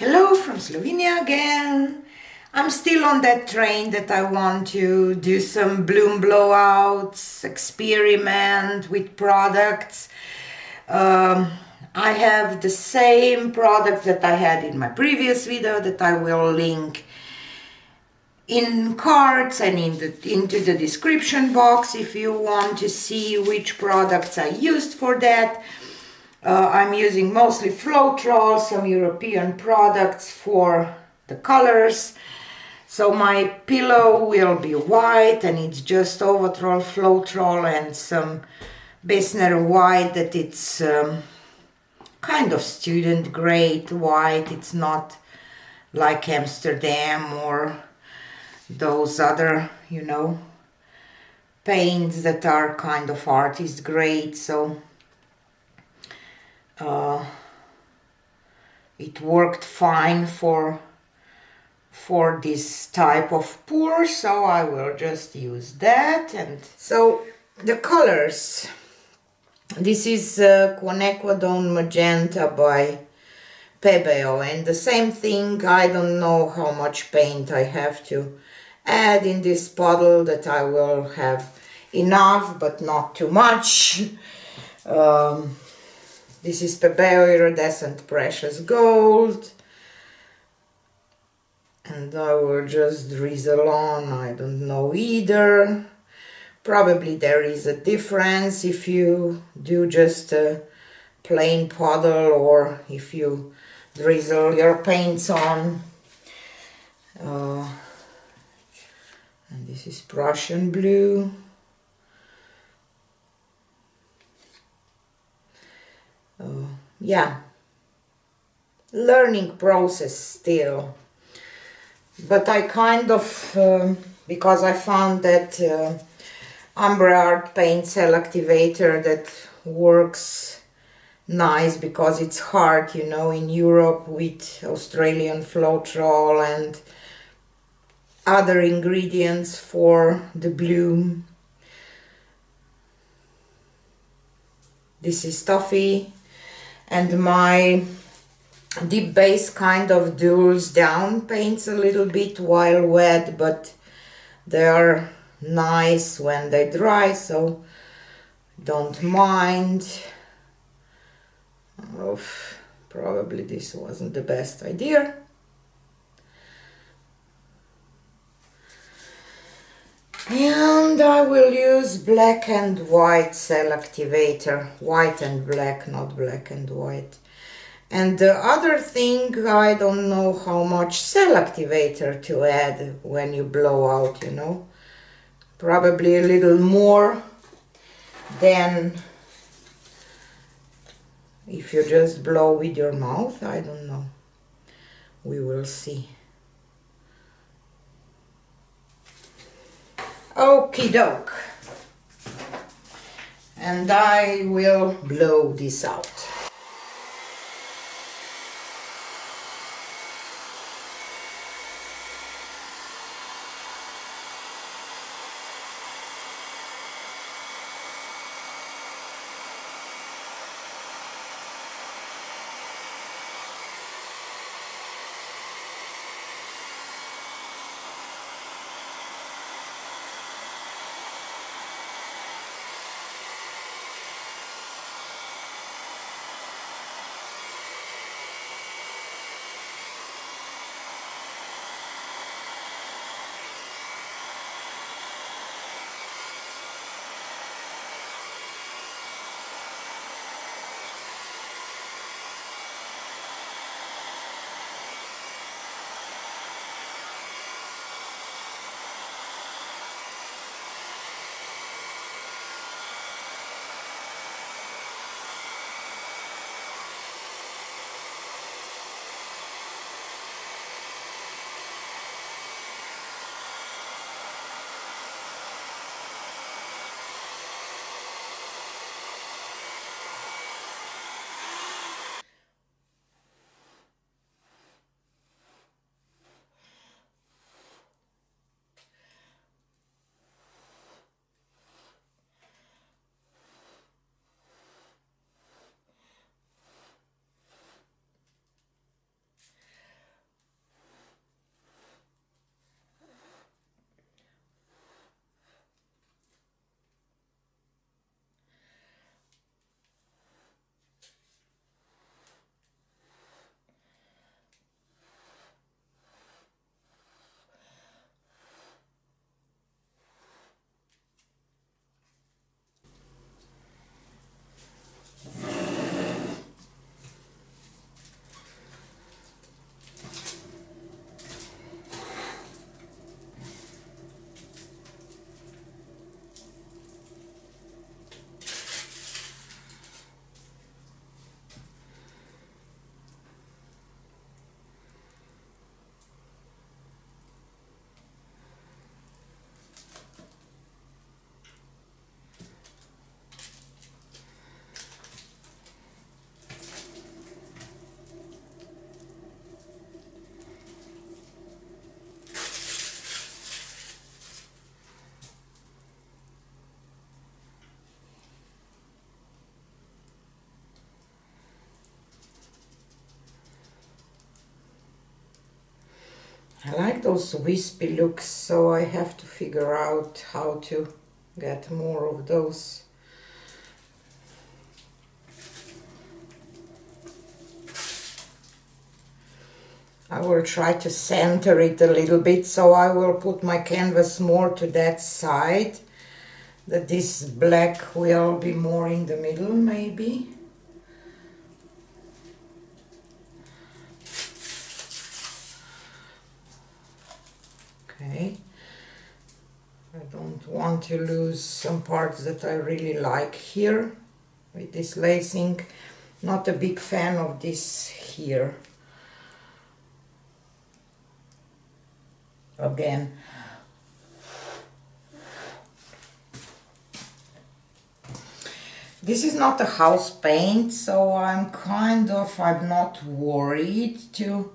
Hello from Slovenia again. I'm still on that train that I want to do some bloom blowouts, experiment with products. I have the same product that I had in my previous video that I will link in cards and into the description box if you want to see which products I used for that. I'm using mostly Floetrol, some European products for the colors. So my pillow will be white and it's just Overtrol, Floetrol and some Bessner white that it's kind of student grade white. It's not like Amsterdam or those other, paints that are kind of artist grade. So it worked fine for this type of pour, so I will just use that. And so the colors, this is Quinquedone Magenta by Pebeo, and the same thing, I don't know how much paint I have to add in this bottle, that I will have enough but not too much. This is Pebeo Iridescent Precious Gold. And I will just drizzle on, I don't know either. Probably there is a difference if you do just a plain puddle or if you drizzle your paints on. And this is Prussian blue. Yeah, learning process still, but I kind of, because I found that Umbre Art Paint Cell Activator that works nice, because it's hard, in Europe with Australian Floetrol and other ingredients for the bloom. This is Toffee. And my deep base kind of duals down paints a little bit while wet, but they are nice when they dry, so don't mind. Oh, probably this wasn't the best idea. And I will use black and white cell activator, white and black, not black and white. And the other thing, I don't know how much cell activator to add when you blow out, Probably a little more than if you just blow with your mouth, I don't know. We will see. Okie doke, and I will blow this out. I like those wispy looks, so I have to figure out how to get more of those. I will try to center it a little bit, so I will put my canvas more to that side, that this black will be more in the middle maybe. Okay. I don't want to lose some parts that I really like here with this lacing. Not a big fan of this here. Again, this is not a house paint, so I'm not worried to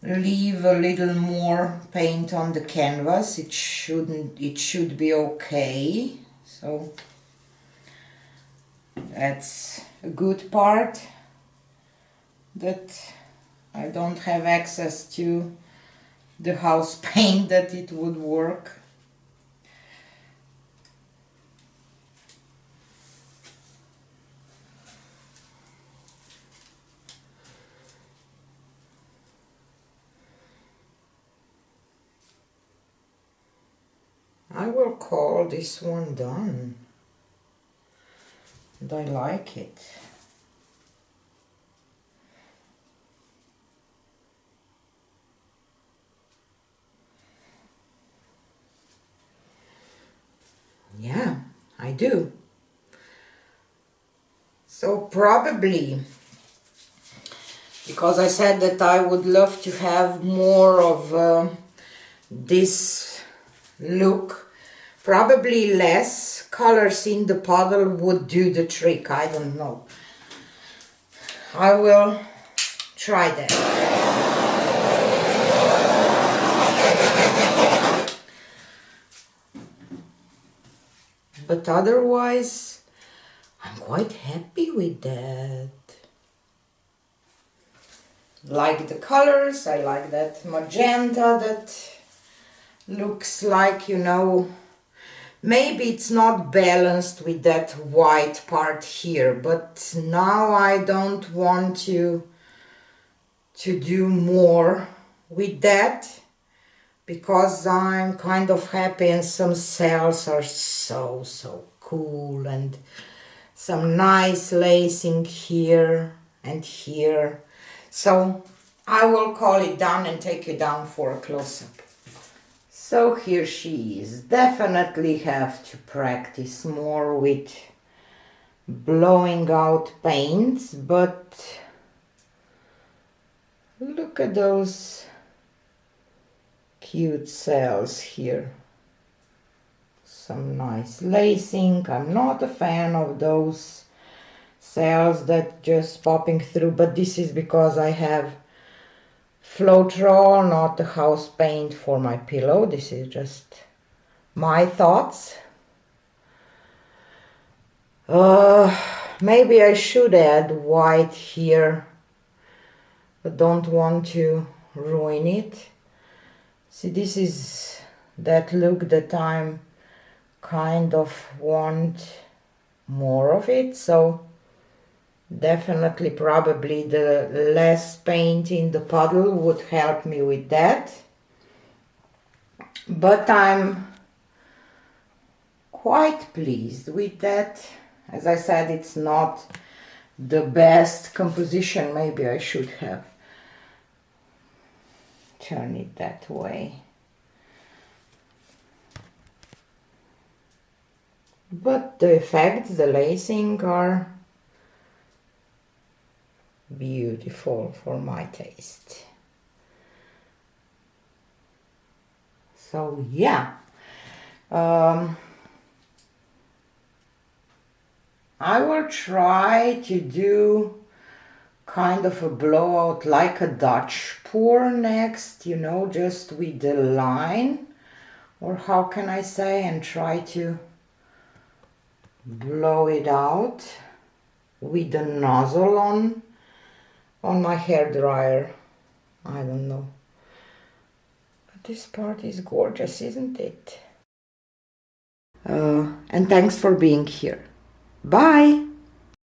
leave a little more paint on the canvas. It should be okay. So that's a good part, that I don't have access to the house paint, that it would work. I will call this one done, and I like it. Yeah, I do. So probably, because I said that I would love to have more of this look, probably less colors in the puddle would do the trick. I don't know. I will try that. But otherwise, I'm quite happy with that. Like the colors, I like that magenta that looks like, you know, maybe it's not balanced with that white part here, but now I don't want to do more with that, because I'm kind of happy, and some cells are so cool, and some nice lacing here and here. So I will call it done and take you down for a close-up. So here she is. Definitely have to practice more with blowing out paints, but look at those cute cells here. Some nice lacing. I'm not a fan of those cells that just popping through, but this is because I have Floetrol, not the house paint, for my pillow. This is just my thoughts. Maybe I should add white here, but don't want to ruin it. See, this is that look that I'm kind of want more of it, so definitely probably the less paint in the puddle would help me with that. But I'm quite pleased with that. As I said, it's not the best composition. Maybe I should have turned it that way. But the effects, the lacing are beautiful for my taste. So yeah, I will try to do kind of a blowout like a Dutch pour next, you know, just with the line, or how can I say, and try to blow it out with the nozzle on my hair dryer. I don't know. This part is gorgeous, isn't it? And thanks for being here. Bye!